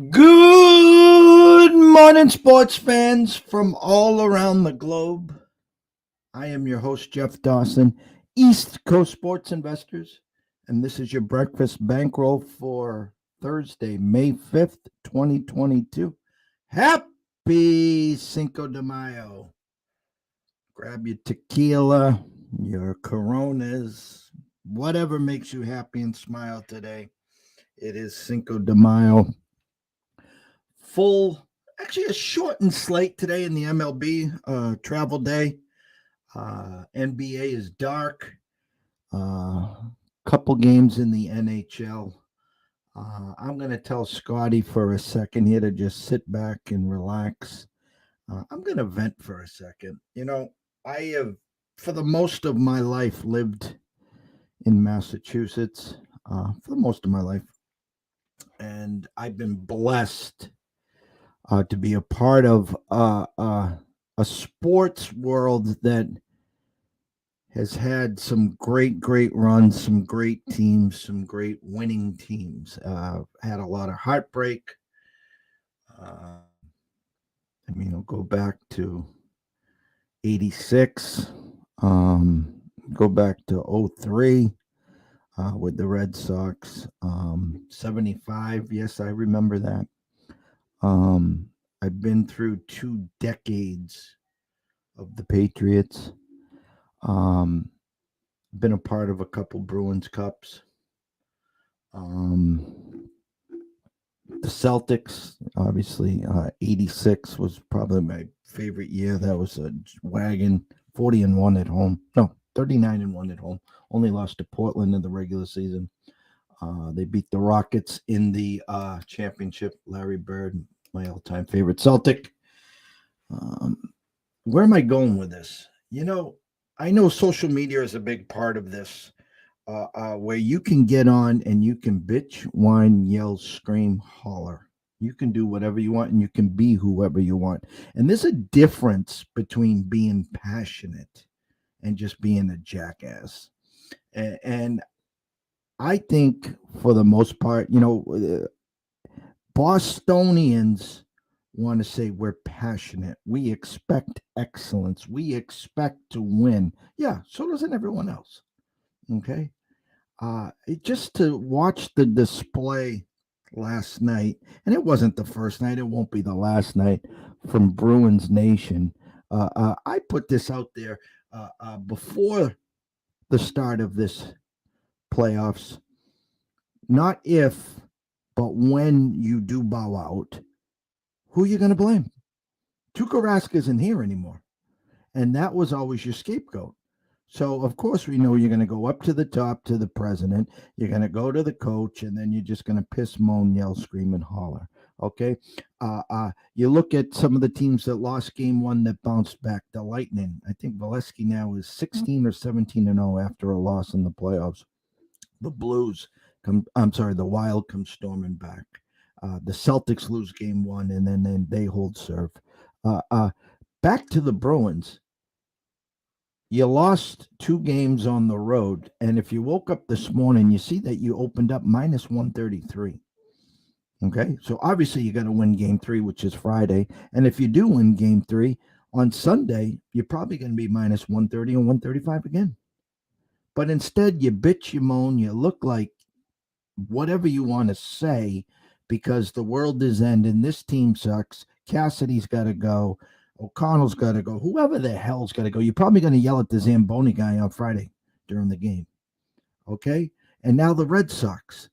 Good morning, sports fans from all around the globe. I am your host, Jeff Dawson, East Coast Sports Investors, and this is your breakfast bankroll for Thursday, May 5th, 2022. Happy Cinco de Mayo. Grab your tequila, your Coronas, whatever makes you happy and smile today. It is Cinco de Mayo. Actually a shortened slate today in the MLB travel day. NBA is dark. Couple games in the NHL. I'm going to tell Scotty for a second here to just sit back and relax. I'm going to vent for a second. I have, for the most of my life, lived in Massachusetts, for the most of my life. And I've been blessed to be a part of a sports world that has had some great runs, some great teams, some great winning teams. Had a lot of heartbreak. I'll go back to 86, go back to 03 with the Red Sox, 75. Yes, I remember that. I've been through 2 decades of the Patriots. Been a part of a couple Bruins Cups. The Celtics, obviously, 86 was probably my favorite year. That was a wagon, 40-1 at home. No, 39-1 at home. Only lost to Portland in the regular season. They beat the Rockets in the championship. Larry Bird, my all-time favorite Celtic. Where am I going with this? I know social media is a big part of this, where you can get on and you can bitch, whine, yell, scream, holler. You can do whatever you want and you can be whoever you want. And there's a difference between being passionate and just being a jackass. And I think for the most part, Bostonians want to say we're passionate. We expect excellence. We expect to win. Yeah, so doesn't everyone else. Okay. Just to watch the display last night, and it wasn't the first night, it won't be the last night, from Bruins Nation. I put this out there before the start of this playoffs. Not if, but when you do bow out, who are you going to blame? Tuukka Rask isn't here anymore. And that was always your scapegoat. So, of course, we know you're going to go up to the top to the president. You're going to go to the coach, and then you're just going to piss, moan, yell, scream, and holler. Okay? You look at some of the teams that lost game 1 that bounced back. The Lightning. I think Valesky now is 16 or 17-0 after a loss in the playoffs. The Blues the Wild come storming back. The Celtics lose game 1, and then they hold serve. Back to the Bruins. You lost 2 games on the road, and if you woke up this morning, you see that you opened up minus 133. Okay, so obviously you got to win game 3, which is Friday, and if you do win game 3 on Sunday, you're probably going to be minus 130 and 135 again. But instead, you bitch, you moan, you look like whatever you want to say, because the world is ending. This team sucks. Cassidy's got to go. O'Connell's got to go. Whoever the hell's got to go. You're probably going to yell at the Zamboni guy on Friday during the game. Okay? And now the Red Sox.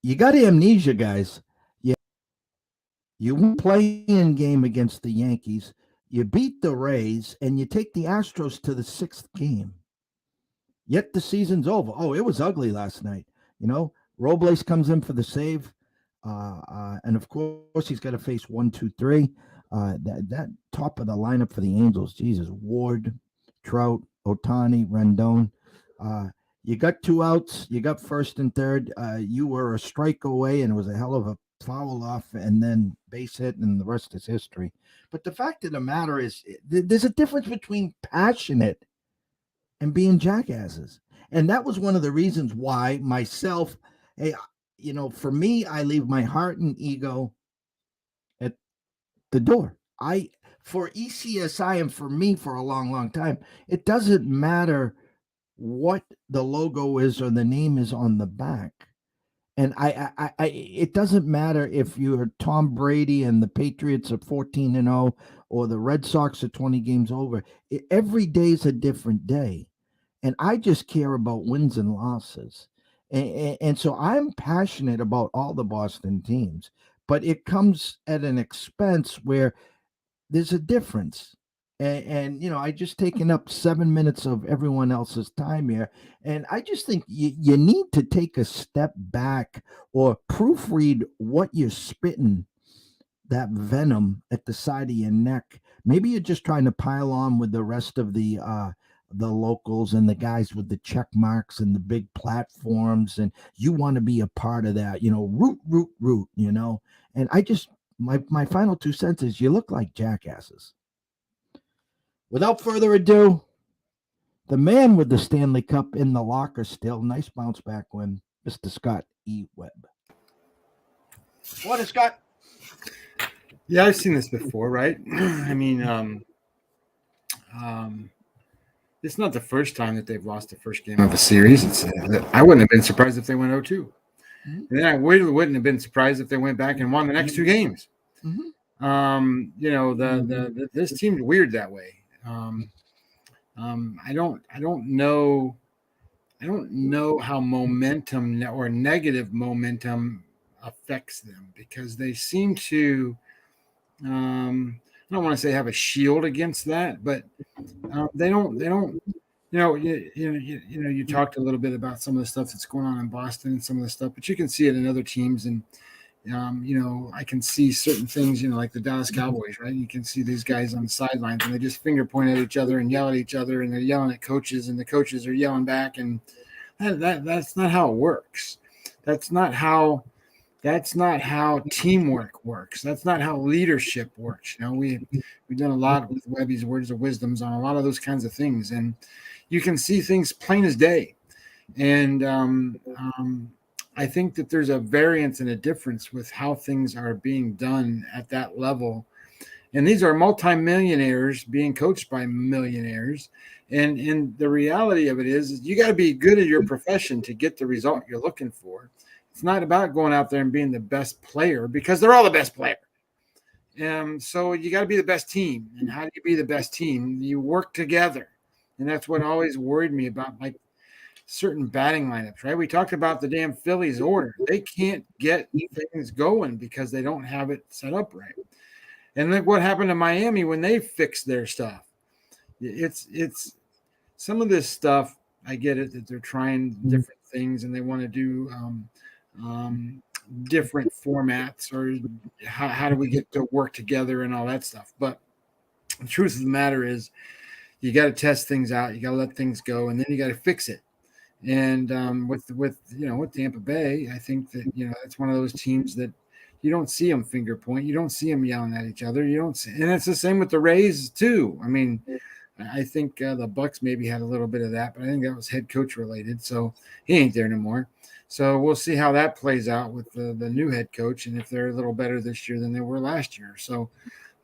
You got amnesia, guys. You won a play-in game against the Yankees. You beat the Rays, and you take the Astros to the 6th game. Yet the season's over. Oh, it was ugly last night. Robles comes in for the save. And, of course, he's got to face 1, 2, 3. That top of the lineup for the Angels, Jesus, Ward, Trout, Ohtani, Rendon. You got 2 outs. You got first and third. You were a strike away, and it was a hell of a foul off, and then base hit, and the rest is history. But the fact of the matter is, there's a difference between passionate and being jackasses. And that was one of the reasons why myself, hey, for me, I leave my heart and ego at the door. I For ECSI and for me for a long, long time, it doesn't matter what the logo is or the name is on the back. And it doesn't matter if you're Tom Brady and the Patriots are 14-0 or the Red Sox are 20 games over. Every day's a different day. And I just care about wins and losses. And so I'm passionate about all the Boston teams, but it comes at an expense where there's a difference. I just taken up 7 minutes of everyone else's time here. And I just think you need to take a step back or proofread what you're spitting, that venom at the side of your neck. Maybe you're just trying to pile on with the rest of the locals and the guys with the check marks and the big platforms, and you want to be a part of that, root, root, root. And I just my final 2 cents is you look like jackasses. Without further ado, the man with the Stanley Cup in the locker still. Nice bounce back win, Mr. Scott E. Webb. What is Scott? Yeah, I've seen this before, right? I mean, it's not the first time that they've lost the first game of a series. I wouldn't have been surprised if they went 0-2. Mm-hmm. And then I wouldn't have been surprised if they went back and won the next 2 games. Mm-hmm. This team's weird that way. I don't know how momentum or negative momentum affects them, because they seem to I don't want to say have a shield against that, but they don't you talked a little bit about some of the stuff that's going on in Boston and some of the stuff, but you can see it in other teams. And I can see certain things, like the Dallas Cowboys, right? You can see these guys on the sidelines and they just finger point at each other and yell at each other, and they're yelling at coaches and the coaches are yelling back. And that's not how it works. That's not how teamwork works. That's not how leadership works. We've done a lot with Webby's Words of Wisdoms on a lot of those kinds of things, and you can see things plain as day. And I think that there's a variance and a difference with how things are being done at that level. And these are multimillionaires being coached by millionaires. And the reality of it is you got to be good at your profession to get the result you're looking for. It's not about going out there and being the best player, because they're all the best player. So you got to be the best team. And how do you be the best team? You work together. And that's what always worried me about, like, certain batting lineups, right? We talked about the damn Phillies order. They can't get things going because they don't have it set up right. And look what happened to Miami when they fixed their stuff. It's some of this stuff, I get it, that they're trying different things and they want to do different formats, or how do we get to work together and all that stuff. But the truth of the matter is you got to test things out. You got to let things go, and then you got to fix it. And with Tampa Bay, I think that it's one of those teams that you don't see them finger point, you don't see them yelling at each other, you don't see, and it's the same with the Rays too. I mean, I think the Bucks maybe had a little bit of that, but I think that was head coach related, so he ain't there no more. So we'll see how that plays out with the new head coach, and if they're a little better this year than they were last year. So,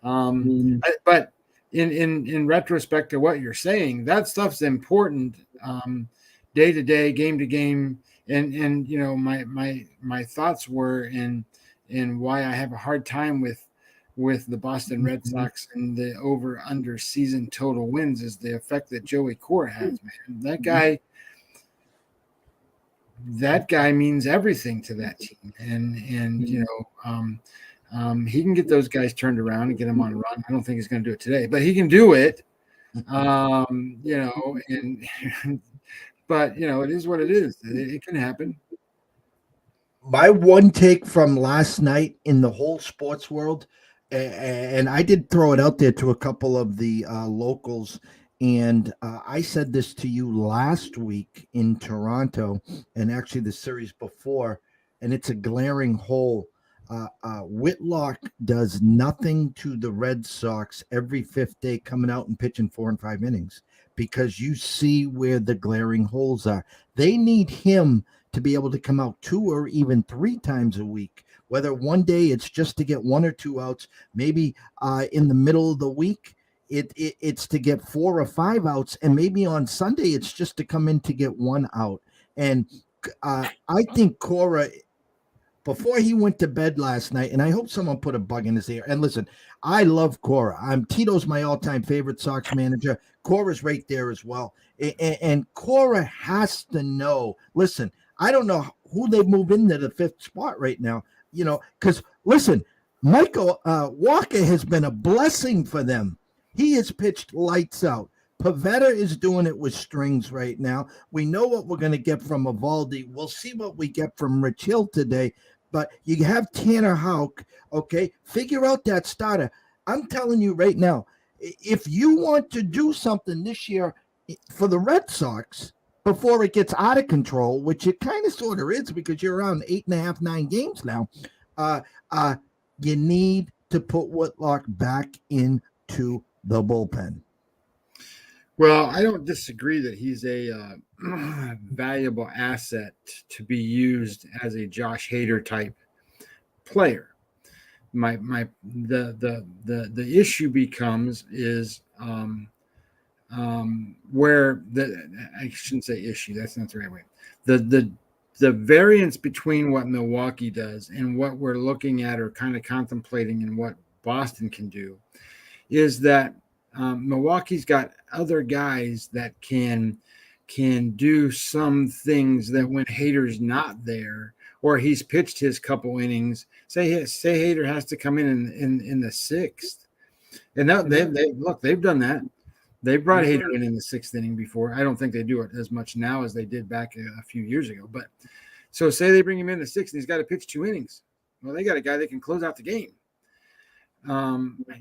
but in retrospect to what you're saying, that stuff's important. Day to day, game to game, and my thoughts were in why I have a hard time with the Boston Red Sox and the over under season total wins is the effect that Joey Cora has, man. That guy means everything to that team, and he can get those guys turned around and get them on a run. I don't think he's going to do it today, but he can do it. But it is what it is. It can happen. My one take from last night in the whole sports world, and I did throw it out there to a couple of the locals, and I said this to you last week in Toronto, and actually the series before, and it's a glaring hole. Whitlock does nothing to the Red Sox every fifth day, coming out and pitching 4 and 5 innings, because you see where the glaring holes are. They need him to be able to come out 2 or even 3 times a week. Whether one day it's just to get 1 or 2 outs, maybe in the middle of the week it's to get 4 or 5 outs, and maybe on Sunday it's just to come in to get 1 out. And I think Cora, before he went to bed last night, and I hope someone put a bug in his ear. And listen, I love Cora. Tito's my all-time favorite Sox manager. Cora's right there as well. And Cora has to know. Listen, I don't know who they've moved into the 5th spot right now. Because listen, Michael Walker has been a blessing for them. He has pitched lights out. Pavetta is doing it with strings right now. We know what we're going to get from Evaldi. We'll see what we get from Rich Hill today. But you have Tanner Houck, okay? Figure out that starter. I'm telling you right now, if you want to do something this year for the Red Sox before it gets out of control, which it kind of sort of is because you're around 8.5, 9 games now, you need to put Whitlock back into the bullpen. Well, I don't disagree that he's a valuable asset to be used as a Josh Hader type player. The issue becomes is where I shouldn't say issue. That's not the right way. The variance between what Milwaukee does and what we're looking at or kind of contemplating and what Boston can do is that Milwaukee's got other guys that can do some things that when Hader's not there or he's pitched his couple innings, say Hader has to come in the 6th, and they've done that. They brought Hader in the 6th inning before. I don't think they do it as much now as they did back a few years ago. But so say they bring him in the 6th and he's got to pitch 2 innings. Well, they got a guy that can close out the game. I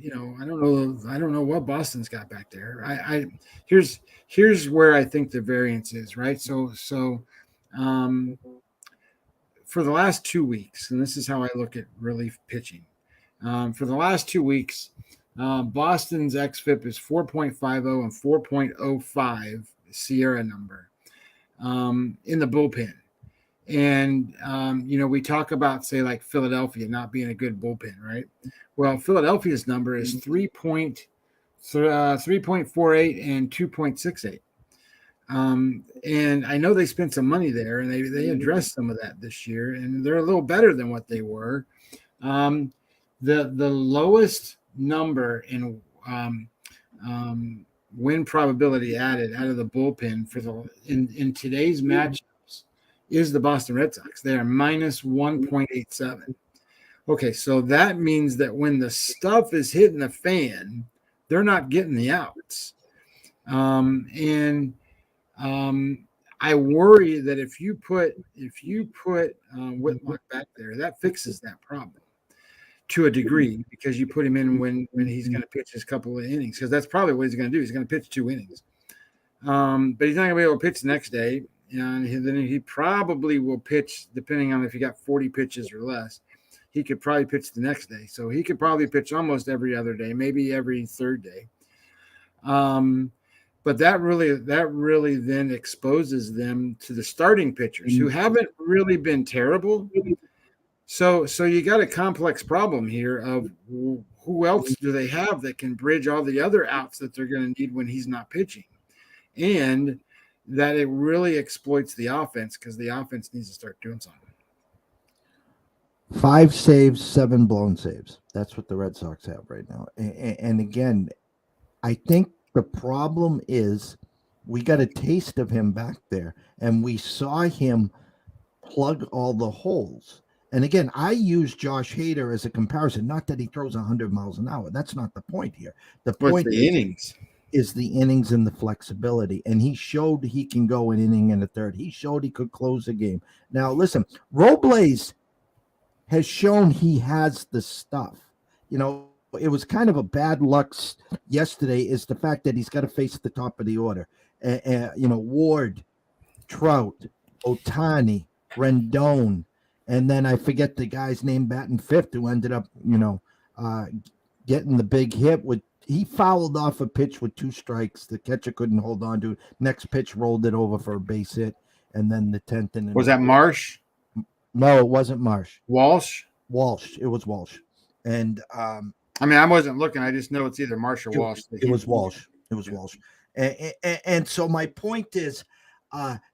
don't know what Boston's got back there. Here's where I think the variance is, right? So for the last 2 weeks, and this is how I look at relief pitching. For the last 2 weeks, Boston's xFIP is 4.50 and 4.05 Sierra number in the bullpen. And, we talk about, say, like Philadelphia not being a good bullpen, right? Well, Philadelphia's number is 3.48 and 2.68. And I know they spent some money there, and they addressed some of that this year, and they're a little better than what they were. The lowest number in win probability added out of the bullpen in today's matchups is the Boston Red Sox. They are minus 1.87. Okay, so that means that when the stuff is hitting the fan, they're not getting the outs. I worry that if you put Whitlock back there, that fixes that problem to a degree because you put him in when he's going to pitch his couple of innings, because that's probably what he's going to do. He's going to pitch 2 innings, but he's not going to be able to pitch the next day. And then he probably will pitch, depending on if he got 40 pitches or less. He could probably pitch the next day. So he could probably pitch almost every other day, maybe every third day. But that really then exposes them to the starting pitchers who haven't really been terrible. So you got a complex problem here of who else do they have that can bridge all the other outs that they're going to need when he's not pitching, and that it really exploits the offense because the offense needs to start doing something. 5 saves, 7 blown saves. That's what the Red Sox have right now. And again, I think the problem is we got a taste of him back there, and we saw him plug all the holes. And again, I use Josh Hader as a comparison, not that he throws 100 miles an hour. That's not the point here. The point is the innings and the flexibility. And he showed he can go an inning and a third. He showed he could close a game. Now, listen, Robles has shown he has the stuff. It was kind of a bad luck yesterday is the fact that he's got to face the top of the order. Ward, Trout, Ohtani, Rendon, and then I forget the guy's name batting 5th who ended up, getting the big hit with. He fouled off a pitch with 2 strikes. The catcher couldn't hold on to it. Next pitch rolled it over for a base hit. and then the 10th and Was that Marsh? No, it wasn't Marsh. Walsh? Walsh. It was Walsh. And I mean, I wasn't looking. I just know it's either Marsh or Walsh. It was Walsh. It was Walsh. And so my point is,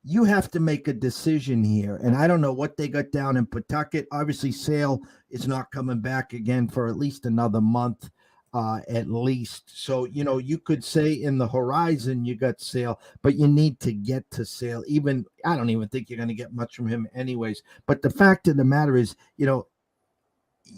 you have to make a decision here. And I don't know what they got down in Pawtucket. Obviously, Sale is not coming back again for at least another month, at least. So, you could say in the horizon you got Sale, but you need to get to Sale. I don't even think you're going to get much from him anyways. But the fact of the matter is,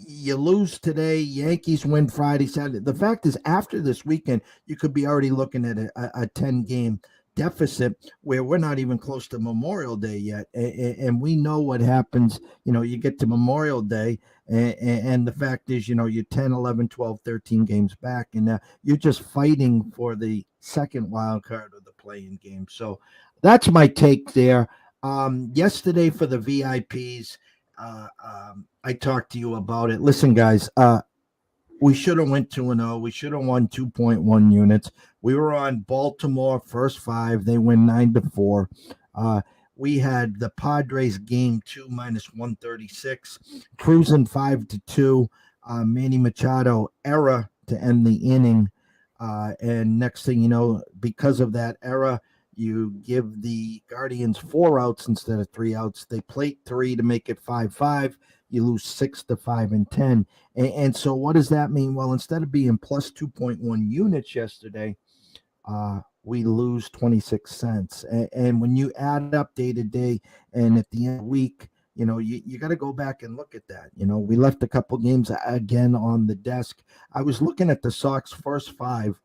you lose today, Yankees win Friday, Saturday. The fact is, after this weekend, you could be already looking at a 10-game deficit where we're not even close to Memorial Day yet. And we know what happens. You get to Memorial Day, and the fact is, you're 10, 11, 12, 13 games back, and you're just fighting for the second wild card of the play-in game. So that's my take there. Yesterday for the VIPs, I talked to you about it. Listen, guys, we should have went 2-0. We should have won 2.1 units. We were on Baltimore first 5. They win 9-4. We had the Padres game 2 minus 136, cruising 5-2. Manny Machado error to end the inning. And next thing you know, because of that error, you give the Guardians 4 outs instead of 3 outs. They plate 3 to make it 5-5. You lose 6-5 and 10. And so what does that mean? Well, instead of being plus 2.1 units yesterday, we lose 26 cents. And when you add up day to day and at the end of the week, you got to go back and look at that. We left a couple games again on the desk. I was looking at the Sox first 5.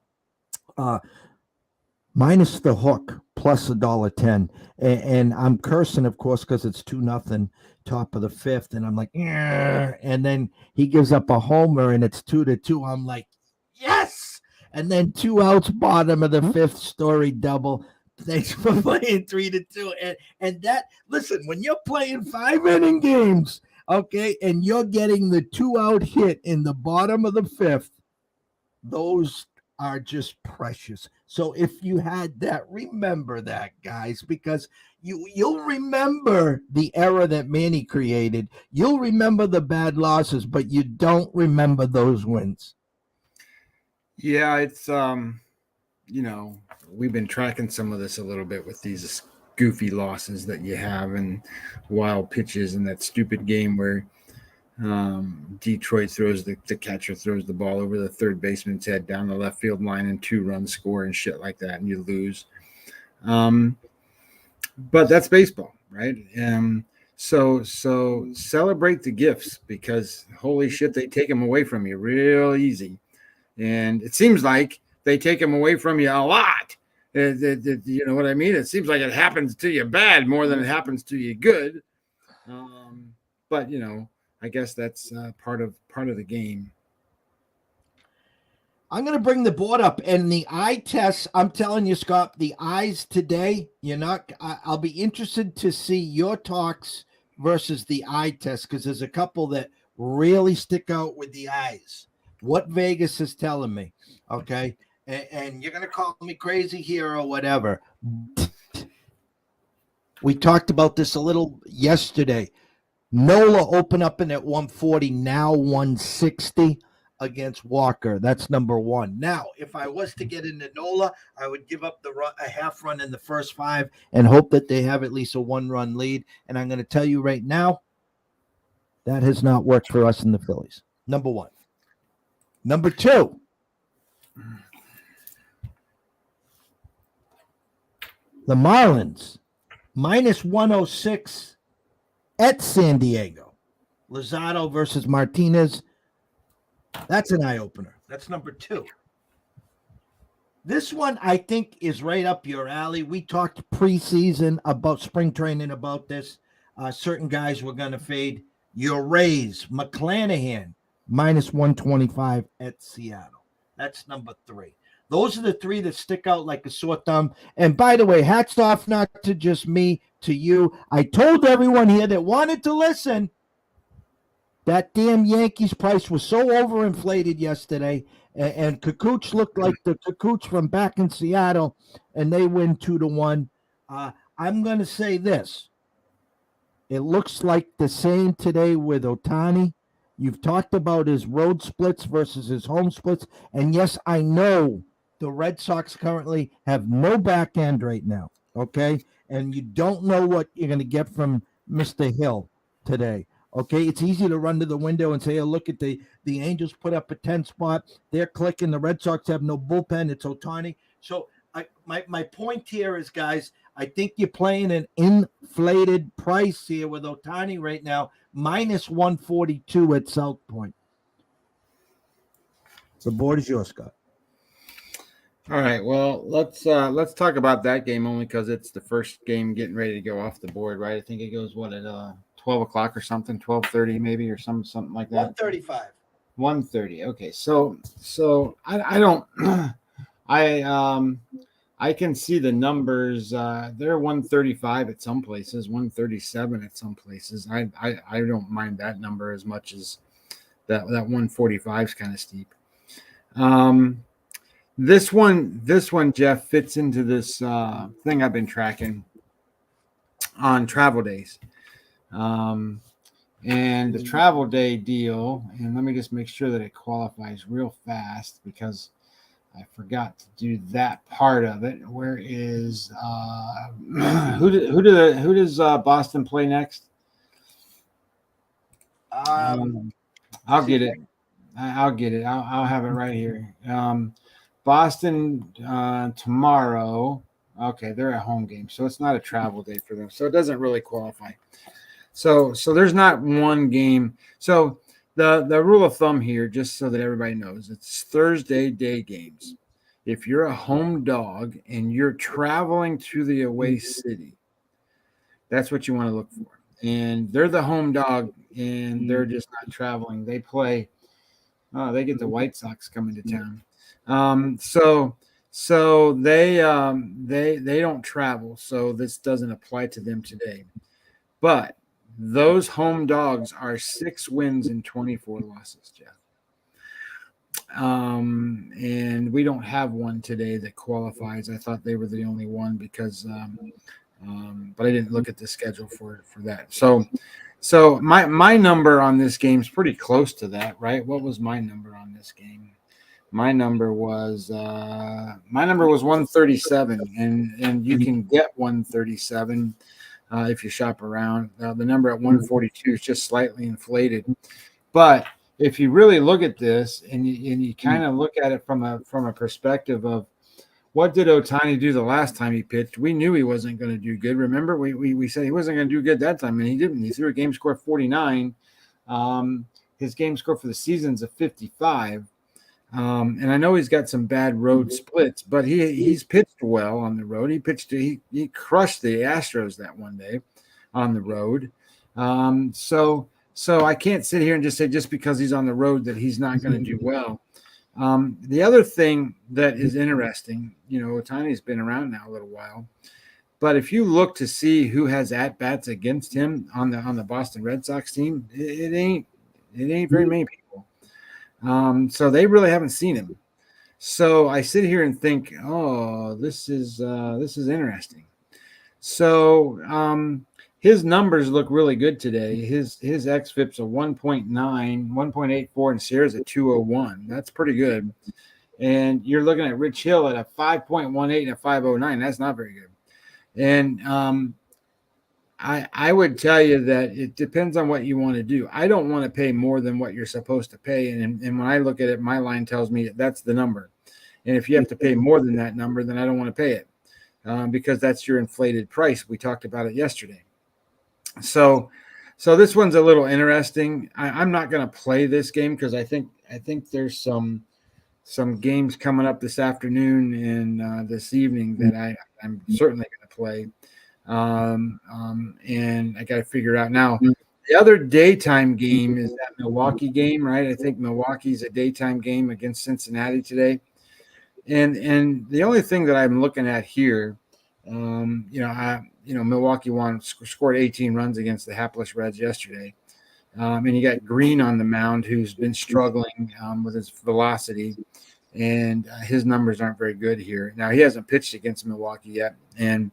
Minus the hook, plus $1.10. And I'm cursing, of course, because it's 2-0, top of the 5th. And I'm like, yeah. And then he gives up a homer and it's 2-2. I'm like, yes. And then 2 outs, bottom of the 5th, story double. Thanks for playing 3-2. And that, listen, when you're playing 5-inning games, okay, and you're getting the 2-out hit in the bottom of the 5th, those are just precious. So if you had that, remember that, guys, because you'll remember the error that Manny created. You'll remember the bad losses, but you don't remember those wins. Yeah, it's we've been tracking some of this a little bit with these goofy losses that you have and wild pitches and that stupid game where Detroit throws the catcher throws the ball over the third baseman's head down the left field line and 2-run score and shit like that, and you lose. But that's baseball, right? So celebrate the gifts, because holy shit, they take them away from you real easy, and it seems like they take them away from you a lot. You know what I mean? It seems like it happens to you bad more than it happens to you good. But I guess that's part of the game. I'm going to bring the board up, and the eye tests. I'm telling you, Scott, the eyes today. I'll be interested to see your talks versus the eye test, because there's a couple that really stick out with the eyes. What Vegas is telling me, okay, and you're going to call me crazy here or whatever. We talked about this a little yesterday. Nola open up in at 140, now 160 against Walker. That's number 1. Now, if I was to get into Nola, I would give up a half run in the first 5 and hope that they have at least a 1-run lead. And I'm going to tell you right now, that has not worked for us in the Phillies. Number 1. Number 2. The Marlins, minus 106. At San Diego. Lozado versus Martinez. That's an eye-opener. That's number 2. This one, I think, is right up your alley. We talked preseason about spring training about this. Certain guys were going to fade. Your Rays, McClanahan, minus 125 at Seattle. That's number 3. Those are the 3 that stick out like a sore thumb. And by the way, hats off not to just me, to you. I told everyone here that wanted to listen, that damn Yankees price was so overinflated yesterday, and Kukuc looked like the Kukuc from back in Seattle, and they win 2-1. I'm going to say this. It looks like the same today with Otani. You've talked about his road splits versus his home splits. And yes, I know the Red Sox currently have no back end right now. Okay. And you don't know what you're going to get from Mr. Hill today. Okay. It's easy to run to the window and say, oh, look at the Angels put up a 10 spot. They're clicking. The Red Sox have no bullpen. It's Otani. So my point here is, guys, I think you're playing an inflated price here with Otani right now, minus 142 at South Point. The board is yours, Scott. All right. Well, let's talk about that game only because it's the first game getting ready to go off the board, right? I think it goes at 12 o'clock or something, 12:30 maybe, or something like that. 135. 1:30. Okay. So I don't I can see the numbers. They're 135 at some places, 137 at some places. I don't mind that number as much as that 145 is kind of steep. This one, Jeff, fits into this thing I've been tracking on travel days. And the travel day deal, and let me just make sure that it qualifies real fast because I forgot to do that part of it. Where is who does Boston play next? I'll get it. I'll get it. I'll have it right here. Boston tomorrow. Okay, they're at home game, so it's not a travel day for them. So it doesn't really qualify. So there's not one game. So the rule of thumb here, just so that everybody knows, it's Thursday day games. If you're a home dog and you're traveling to the away city, that's what you want to look for. And they're the home dog, and they're just not traveling. They play. They get the White Sox coming to town. So they don't travel. So this doesn't apply to them today. But those home dogs are 6 wins and 24 losses, Jeff. And we don't have one today that qualifies. I thought they were the only one because, but I didn't look at the schedule for that. So my number on this game is pretty close to that, right? What was my number on this game? My number was 137, and you can get 137 if you shop around. The number at 142 is just slightly inflated, but if you really look at this and you kind of look at it from a perspective of what did Otani do the last time he pitched, we knew he wasn't going to do good. Remember, we said he wasn't going to do good that time, and he didn't. He threw a game score 49. His game score for the season's a 55. And I know he's got some bad road splits, but he's pitched well on the road. He crushed the Astros that one day on the road. So I can't sit here and just say just because he's on the road that he's not going to do well. The other thing that is interesting, Otani's been around now a little while, but if you look to see who has at bats against him on the Boston Red Sox team, it ain't very many people. So they really haven't seen him. So I sit here and think, oh, this is interesting. So his numbers look really good today. His xFIP's a 1.9, 1.84, and Sierra's a 201. That's pretty good. And you're looking at Rich Hill at a 5.18 and a 509. That's not very good. And I would tell you that it depends on what you want to do. I don't want to pay more than what you're supposed to pay. And when I look at it, my line tells me that's the number. And if you have to pay more than that number, then I don't want to pay it because that's your inflated price. We talked about it yesterday. So this one's a little interesting. I'm not going to play this game because I think there's some games coming up this afternoon and this evening that I'm certainly going to play. And I got to figure out now. The other daytime game is that Milwaukee game, right? I think Milwaukee's a daytime game against Cincinnati today. And the only thing that I'm looking at here, Milwaukee scored 18 runs against the hapless Reds yesterday. And you got Green on the mound, who's been struggling with his velocity. and his numbers aren't very good here. Now he hasn't pitched against Milwaukee yet, and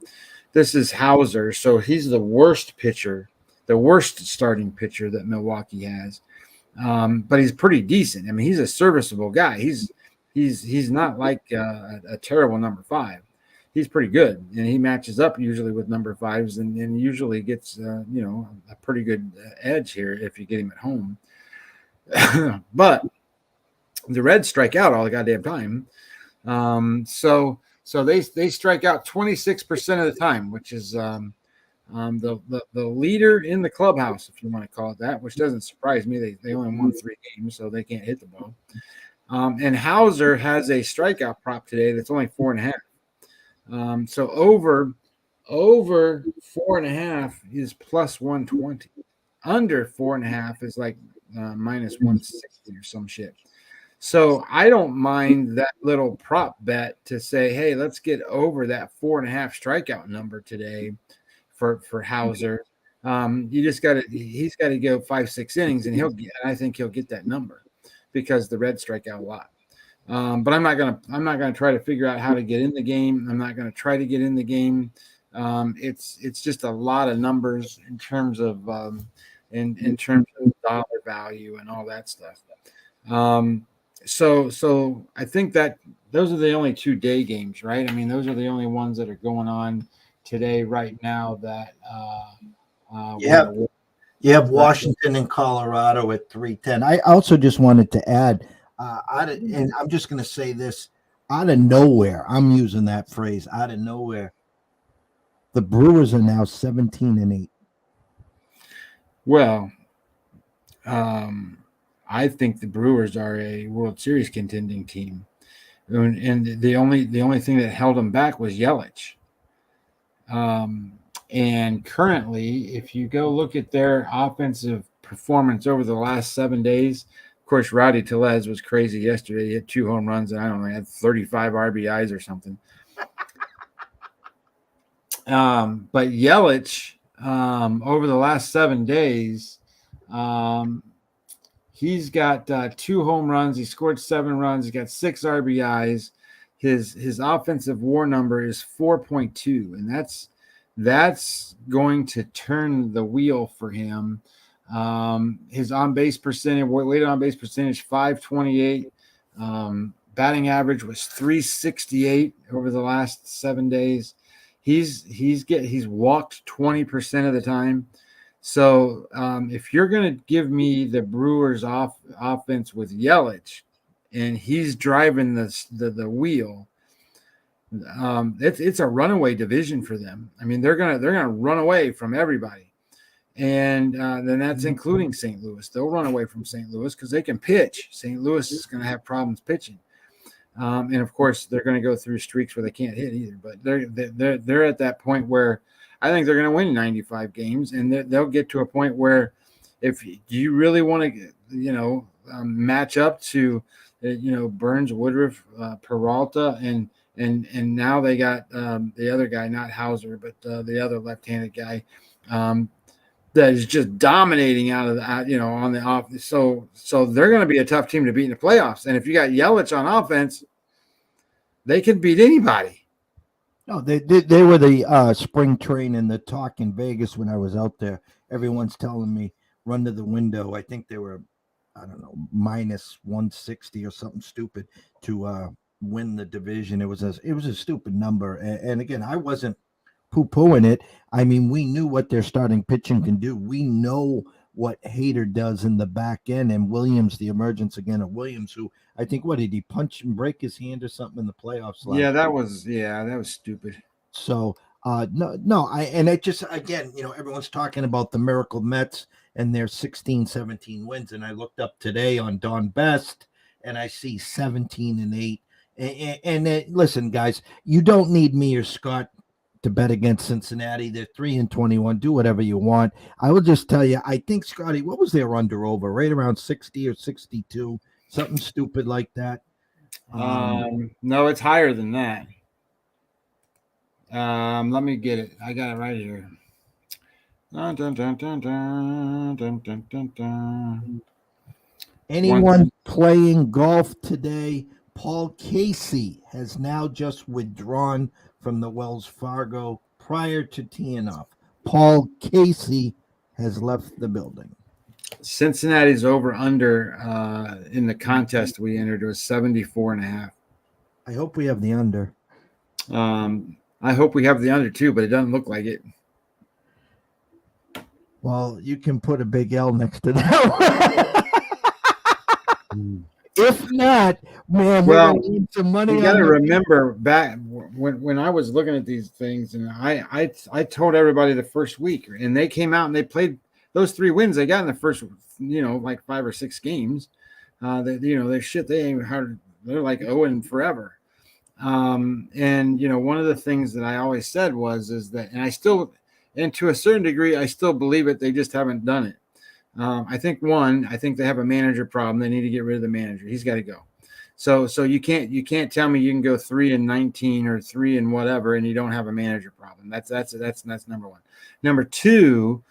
this is Hauser, so he's the worst pitcher, the worst starting pitcher that Milwaukee has. But he's pretty decent. I mean, he's a serviceable guy. He's not like a terrible number five. He's pretty good, and he matches up usually with number fives, and usually gets a pretty good edge here if you get him at home. But the Reds strike out all the goddamn time. So they strike out 26% of the time, which is the leader in the clubhouse, if you want to call it that, which doesn't surprise me. They only won 3 games, so they can't hit the ball. And Hauser has a strikeout prop today that's only 4.5. So over 4.5 is plus 120. Under 4.5 is like minus 160 or some shit. So I don't mind that little prop bet to say, hey, let's get over that 4.5 strikeout number today for Hauser. You just got to he's got to go 5-6 innings, and I think he'll get that number because the Reds strike out a lot. But I'm not gonna try to figure out how to get in the game. I'm not gonna try to get in the game. It's just a lot of numbers in terms of in terms of dollar value and all that stuff. So I think that those are the only 2-day games, right? I mean, those are the only ones that are going on today right now that you have Washington and Colorado at 3:10. I also just wanted to add, and I'm just going to say this, out of nowhere, I'm using that phrase, out of nowhere, the Brewers are now 17-8. Well, I think the Brewers are a World Series contending team, and the only thing that held them back was Yelich. And currently, if you go look at their offensive performance over the last 7 days, of course, Rowdy Tellez was crazy yesterday. He had 2 home runs, and I don't know, he had 35 RBIs or something. But Yelich, over the last 7 days, he's got 2 home runs. He scored 7 runs. He's got 6 RBIs. His offensive WAR number is 4.2, and that's going to turn the wheel for him. His on-base percentage, weighted on-base percentage, 528. Batting average was 368 over the last 7 days. He's walked 20% of the time. So if you're going to give me the Brewers offense with Yelich, and he's driving the wheel, it's a runaway division for them. I mean, they're gonna run away from everybody, and then that's including St. Louis. They'll run away from St. Louis because they can pitch. St. Louis is going to have problems pitching, and of course they're going to go through streaks where they can't hit either. But they're at that point where I think they're going to win 95 games, and they'll get to a point where if you really want to, match up to, Burns, Woodruff, Peralta, and now they got the other guy, not Hauser, but the other left-handed guy that is just dominating out of the, on the off. So they're going to be a tough team to beat in the playoffs. And if you got Yelich on offense, they can beat anybody. No, they were the spring train and the talk in Vegas when I was out there. Everyone's telling me run to the window. I think they were, I don't know, minus 160 or something stupid to win the division. It was a stupid number. And again, I wasn't poo-pooing it. I mean, we knew what their starting pitching can do. We know what Hader does in the back end, and Williams, the emergence again of Williams, who I think, what did he punch and break his hand or something in the playoffs? That was stupid. So it just, again, everyone's talking about the Miracle Mets and their 16-17 wins, and I looked up today on Don Best, and I see 17-8. And listen, guys, you don't need me or Scott to bet against Cincinnati. They're 3-21. Do whatever you want. I will just tell you, I think, Scotty, what was their under over? Right around 60 or 62, something stupid like that. No, it's higher than that. Let me get it. I got it right here. Dun, dun, dun, dun, dun, dun, dun, dun, dun. Anyone playing golf today, Paul Casey has now just withdrawn from the Wells Fargo prior to teeing off. Paul Casey has left the building. Cincinnati's over under in the contest we entered was 74.5. I hope we have the under. I hope we have the under too, but it doesn't look like it. Well, you can put a big L next to that one. If not, man, we're Well, going to need some money. You got to remember back when I was looking at these things, and I told everybody the first week, and they came out and they played those 3 wins they got in the first, like 5 or 6 games. They're like Owen forever. And one of the things that I always said is that, and to a certain degree, I still believe it. They just haven't done it. I think they have a manager problem. They need to get rid of the manager. He's got to go. So you can't tell me you can go 3-19 or 3 and whatever, and you don't have a manager problem. That's number one. Number two,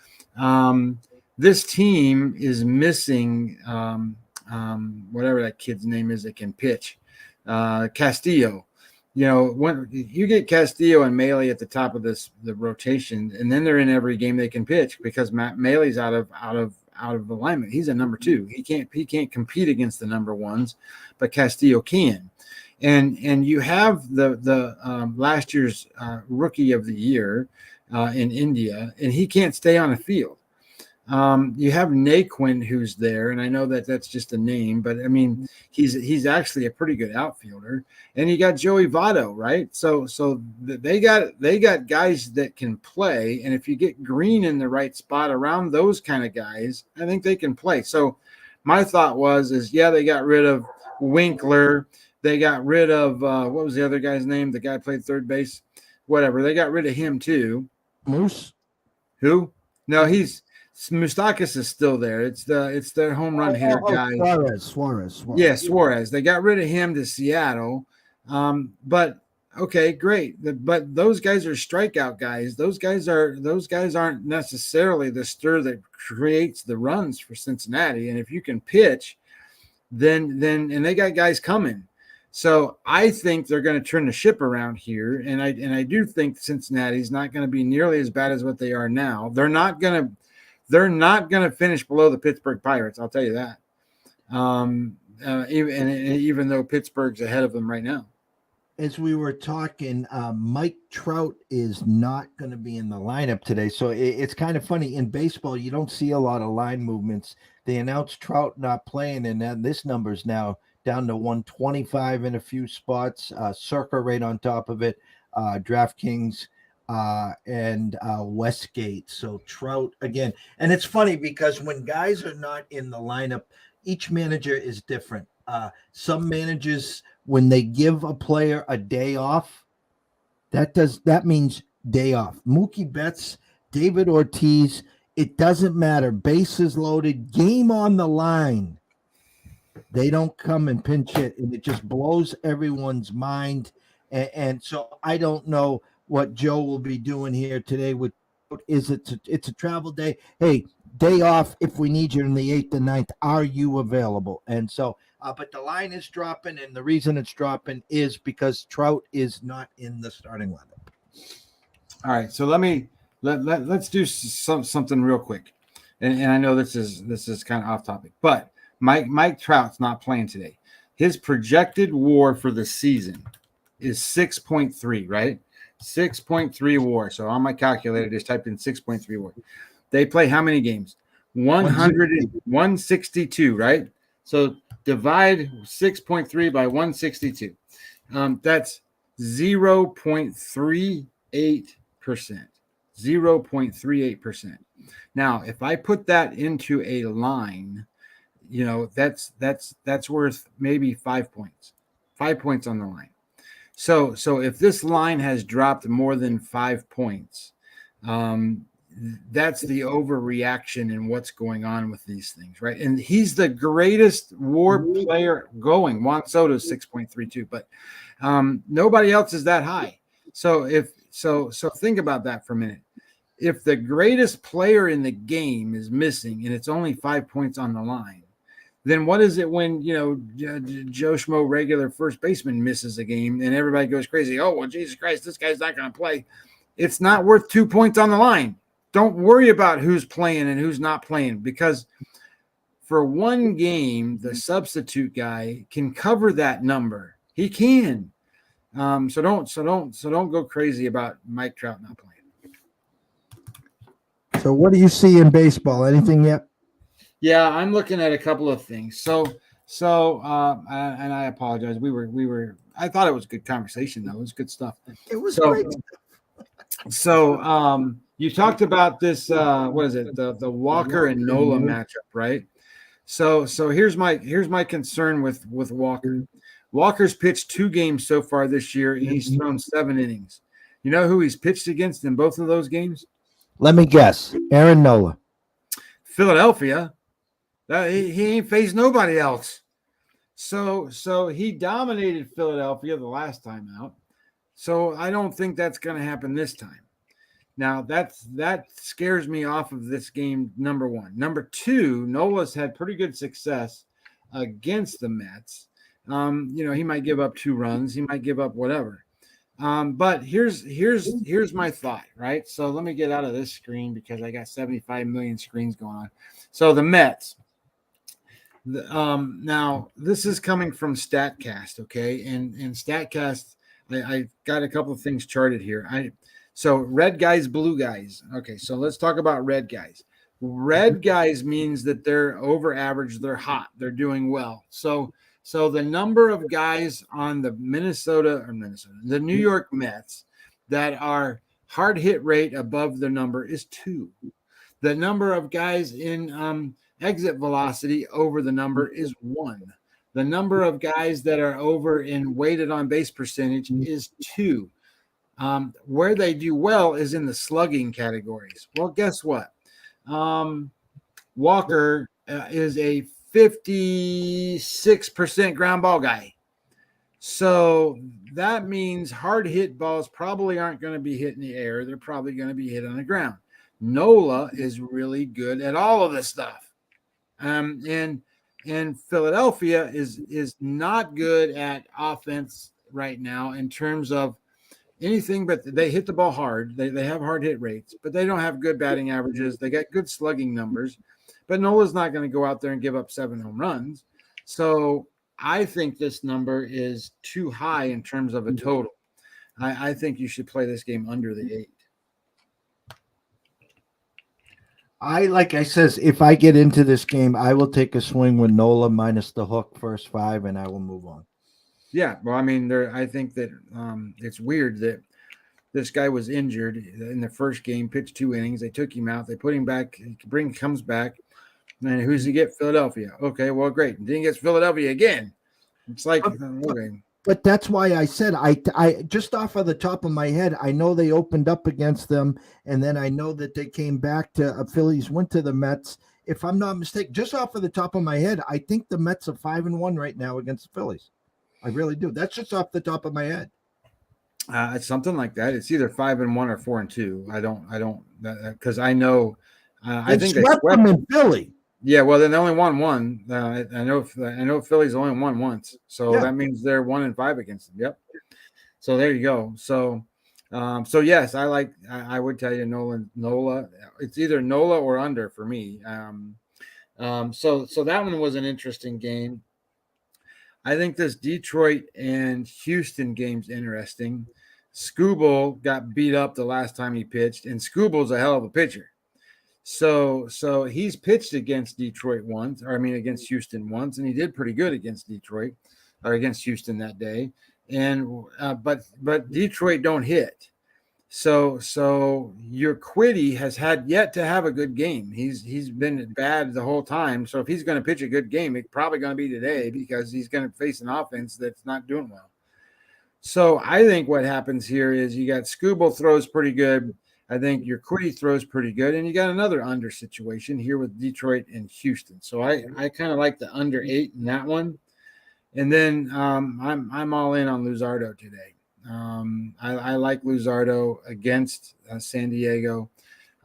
this team is missing whatever that kid's name is that can pitch, Castillo. When you get Castillo and Maley at the top of the rotation, and then they're in every game they can pitch because Maley's out of alignment. He's a number 2. He can't compete against the number 1s, but Castillo can. And you have the last year's rookie of the year in India, and he can't stay on the field. You have Naquin who's there, and I know that that's just a name, but I mean he's actually a pretty good outfielder. And you got Joey Votto, right? So they got guys that can play, and if you get Green in the right spot around those kind of guys, I think they can play. So my thought they got rid of Winkler, they got rid of what was the other guy's name? The guy played third base, whatever. They got rid of him too. Moose? Who? No, Moustakas is still there. It's their home run hitter guy. Suarez. Yeah, Suarez. They got rid of him to Seattle. But okay, great. But those guys are strikeout guys. Those guys aren't necessarily the stir that creates the runs for Cincinnati. And if you can pitch, then and they got guys coming. So I think they're going to turn the ship around here, and I do think Cincinnati's not going to be nearly as bad as what they are now. They're not going to finish below the Pittsburgh Pirates. I'll tell you that. Even though Pittsburgh's ahead of them right now. As we were talking, Mike Trout is not going to be in the lineup today. So it's kind of funny. In baseball, you don't see a lot of line movements. They announced Trout not playing, and then this number's now down to 125 in a few spots. Circa right on top of it. DraftKings and Westgate. So Trout again. And it's funny because when guys are not in the lineup, each manager is different. Some managers, when they give a player a day off, that means day off. Mookie Betts, David Ortiz, it doesn't matter. Bases loaded, game on the line. They don't come and pinch it, and it just blows everyone's mind. And so I don't know what Joe will be doing here today. It's a travel day. Hey, day off if we need you in the 8th and 9th. Are you available? And so, but the line is dropping, and the reason it's dropping is because Trout is not in the starting lineup. All right, so let's do something real quick, and I know this is kind of off topic, but Mike Trout's not playing today. His projected WAR for the season is 6.3, right? 6.3 WAR. So on my calculator, just typed in 6.3 WAR. They play how many games? 162, right? So divide 6.3 by 162. That's 0.38%. 0.38%. Now, if I put that into a line, that's worth maybe 5 points. 5 points on the line. So if this line has dropped more than 5 points, that's the overreaction in what's going on with these things, right? And he's the greatest WAR player going. Juan Soto's 6.32, but nobody else is that high. So think about that for a minute. If the greatest player in the game is missing and it's only 5 points on the line, then what is it when Joe Schmo regular first baseman misses a game and everybody goes crazy? Oh, well, Jesus Christ, this guy's not going to play. It's not worth 2 points on the line. Don't worry about who's playing and who's not playing, because for one game, the substitute guy can cover that number. He can. So don't go crazy about Mike Trout not playing. So what do you see in baseball? Anything yet? Yeah, I'm looking at a couple of things. And I apologize. I thought it was a good conversation though. It was good stuff. It was great. So you talked about this what is it? The Walker and Nola matchup, right? So here's my concern with Walker. Walker's pitched 2 games so far this year, and he's thrown 7 innings. You know who he's pitched against in both of those games? Let me guess. Aaron Nola. Philadelphia. He ain't faced nobody else. So he dominated Philadelphia the last time out. So I don't think that's going to happen this time. Now that scares me off of this game, number one. Number two, Nola's had pretty good success against the Mets. He might give up 2 runs, he might give up whatever. But here's my thought, right? So let me get out of this screen because I got 75 million screens going on. So the Mets. Now this is coming from StatCast, okay? And StatCast, I got a couple of things charted here. So red guys, blue guys. Okay, so let's talk about red guys. Red guys means that they're over average, they're hot, they're doing well. So the number of guys on the the New York Mets that are hard hit rate above the number is 2. The number of guys in exit velocity over the number is 1. The number of guys that are over in weighted on base percentage is 2. Where they do well is in the slugging categories. Well, guess what? Walker is a 56% ground ball guy. So that means hard hit balls probably aren't going to be hit in the air. They're probably going to be hit on the ground. Nola is really good at all of this stuff. And Philadelphia is not good at offense right now in terms of anything, but they hit the ball hard. They have hard hit rates, but they don't have good batting averages. They got good slugging numbers, but Nola's not going to go out there and give up 7 home runs. So I think this number is too high in terms of a total. I think you should play this game under the 8. Like I says, if I get into this game, I will take a swing with Nola minus the hook first 5, and I will move on. Yeah, well, I mean, I think that it's weird that this guy was injured in the first game, pitched 2 innings. They took him out. They put him back. Comes back. And who's he get? Philadelphia. Okay, well, great. And then he gets Philadelphia again. It's like, okay. But that's why I said I just off of the top of my head, I know they opened up against them, and then I know that they came back to Phillies, went to the Mets. If I'm not mistaken, just off of the top of my head, I think the Mets are 5-1 right now against the Phillies. I really do. That's just off the top of my head. It's something like that. It's either 5-1 or 4-2. I don't because I know. I think they swept them in Philly. Yeah, well, then they only won 1. I know Philly's only won once, so that means they're 1-5 against them. Yep. So there you go. So yes, I would tell you Nola. It's either Nola or under for me. So that one was an interesting game. I think this Detroit and Houston game's interesting. Skubal got beat up the last time he pitched, and Skubal's a hell of a pitcher. So he's pitched against against Houston once, and he did pretty good against Detroit or against Houston that day. And but Detroit don't hit. So Urquidy has had yet to have a good game. He's been bad the whole time. So if he's going to pitch a good game, it's probably going to be today because he's going to face an offense that's not doing well. So I think what happens here is you got Skubal throws pretty good. I think Urquidy throws pretty good, and you got another under situation here with Detroit and Houston. So I kind of like the under 8 in that one. And then I'm all in on Luzardo today. I like Luzardo against San Diego.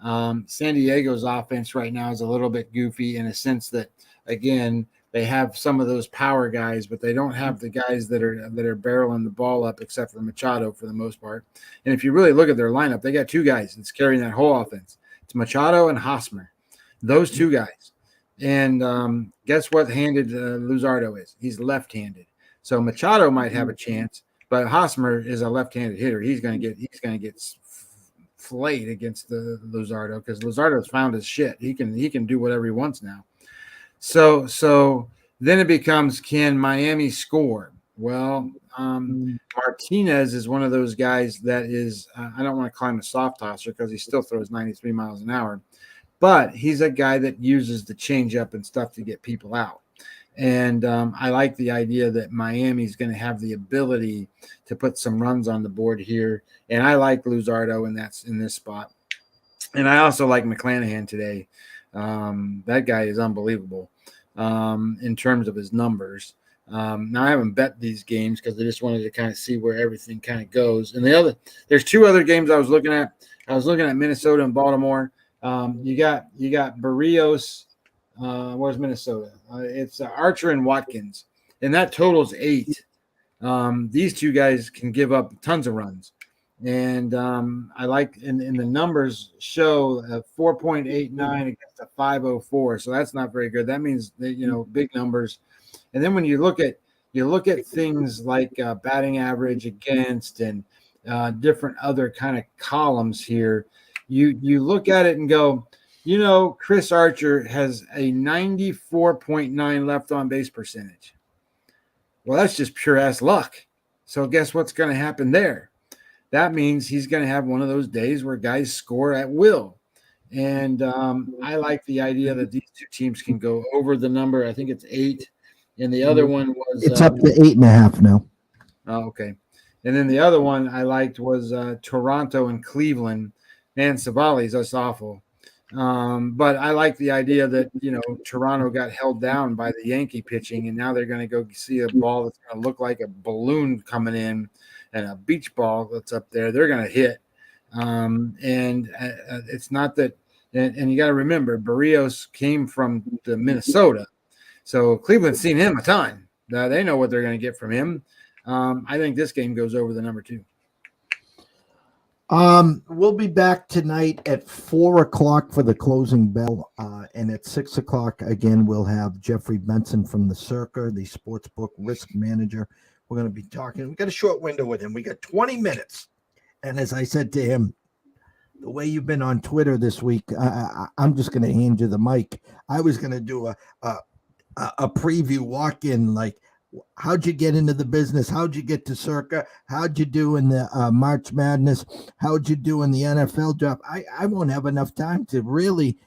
San Diego's offense right now is a little bit goofy in a sense that, again, They have some of those power guys, but they don't have the guys that are barreling the ball up, except for Machado for the most part. And if you really look at their lineup, they got two guys that's carrying that whole offense. It's Machado and Hosmer, those two guys. And guess what handed Luzardo is? He's left-handed. So Machado might have a chance, but Hosmer is a left-handed hitter. He's going to get flayed against the Luzardo because Luzardo's found his shit. He can do whatever he wants now. So then it becomes, can Miami score? Well, Martinez is one of those guys that is, I don't want to call him a soft tosser because he still throws 93 miles an hour, but he's a guy that uses the changeup and stuff to get people out. And I like the idea that Miami's going to have the ability to put some runs on the board here. And I like Luzardo, and that's in this spot. And I also like McClanahan today. That guy is unbelievable in terms of his numbers. Now I haven't bet these games because I just wanted to kind of see where everything kind of goes. And there's two other games I was looking at. I was looking at Minnesota and Baltimore. You got Barrios. Where's Minnesota? It's Archer and Watkins, and that totals 8. These two guys can give up tons of runs. And I like in the numbers show a 4.89 against a 5.04, so that's not very good. That means that, big numbers. And then when you look at things like batting average against and different other kind of columns here, you look at it and go, Chris Archer has a 94.9 left on base percentage. Well, that's just pure ass luck. So guess what's going to happen there? That means he's going to have one of those days where guys score at will. And I like the idea that these two teams can go over the number. I think it's 8. And the other one was... It's up to 8.5 now. Oh, okay. And then the other one I liked was Toronto and Cleveland. Man, Savali's that's awful. But I like the idea that, Toronto got held down by the Yankee pitching, and now they're going to go see a ball that's going to look like a balloon coming in and a beach ball that's up there. They're going to hit. It's not that – and you got to remember, Barrios came from the Minnesota. So Cleveland's seen him a ton. They know what they're going to get from him. I think this game goes over the number 2. We'll be back tonight at 4:00 for the closing bell. And at 6:00 again, we'll have Jeffrey Benson from the Circa, the sportsbook risk manager. We're going to be talking. We got a short window with him. We got 20 minutes. And as I said to him, the way you've been on Twitter this week, I'm just going to hand you the mic. I was going to do a preview walk-in, like, how'd you get into the business? How'd you get to Circa? How'd you do in the March Madness? How'd you do in the NFL draft? I won't have enough time to really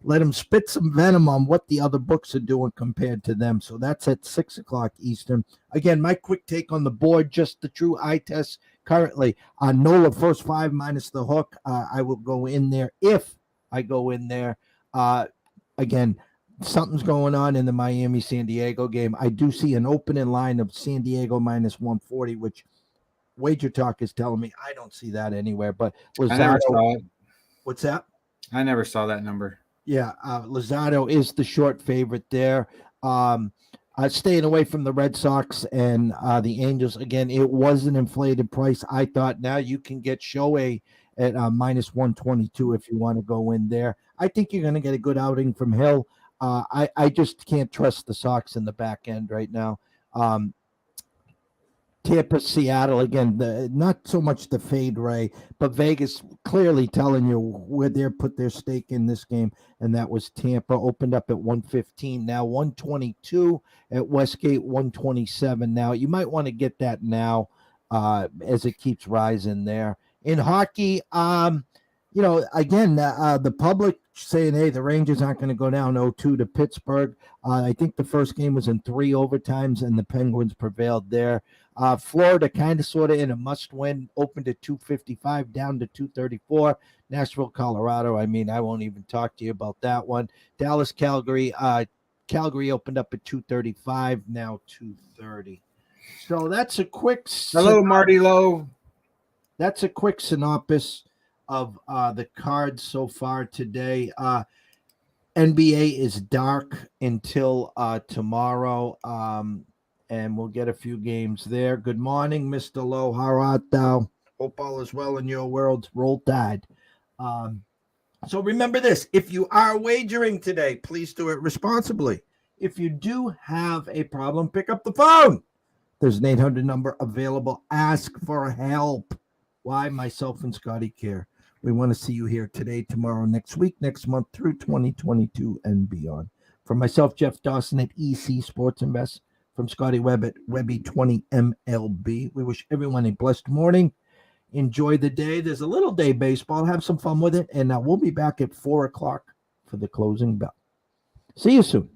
let him spit some venom on what the other books are doing compared to them. So that's at 6:00 Eastern. Again, my quick take on the board, just the true eye test currently. Nola first 5 minus the hook. I will go in there if I go in there. Again, something's going on in the Miami-San Diego game. I do see an opening line of San Diego minus 140, which Wager Talk is telling me I don't see that anywhere. But Lozado, I never saw it. What's that? I never saw that number. Yeah, Lozado is the short favorite there. Staying away from the Red Sox and the Angels. Again, it was an inflated price. I thought now you can get Shohei at minus 122 if you want to go in there. I think you're going to get a good outing from Hill. I just can't trust the Sox in the back end right now. Tampa, Seattle, again, not so much the fade, Ray, but Vegas clearly telling you where they put their stake in this game, and that was Tampa. Opened up at 115, now 122 at Westgate, 127 now. You might want to get that now as it keeps rising there. In hockey, again, the public saying, hey, the Rangers aren't going to go down 0-2 to Pittsburgh. I think the first game was in 3 overtimes, and the Penguins prevailed there. Florida kind of sort of in a must-win, opened at 255, down to 234. Nashville, Colorado, I won't even talk to you about that one. Dallas, Calgary. Calgary opened up at 235, now 230. So that's a quick... Hello, Marty Lowe. That's a quick synopsis of the cards so far today. NBA is dark until tomorrow, and we'll get a few games there. Good morning, Mr. Lowe. How art thou? Hope all is well in your world. Roll Tide. So remember this, if you are wagering today, please do it responsibly. If you do have a problem, pick up the phone. There's an 800 number available. Ask for help. Why? Myself and Scotty care. We want to see you here today, tomorrow, next week, next month, through 2022 and beyond. From myself, Jeff Dawson at EC Sports Invest, from Scotty Webb at Webby20MLB, we wish everyone a blessed morning. Enjoy the day. There's a little day baseball. Have some fun with it. And we'll be back at 4 o'clock for the closing bell. See you soon.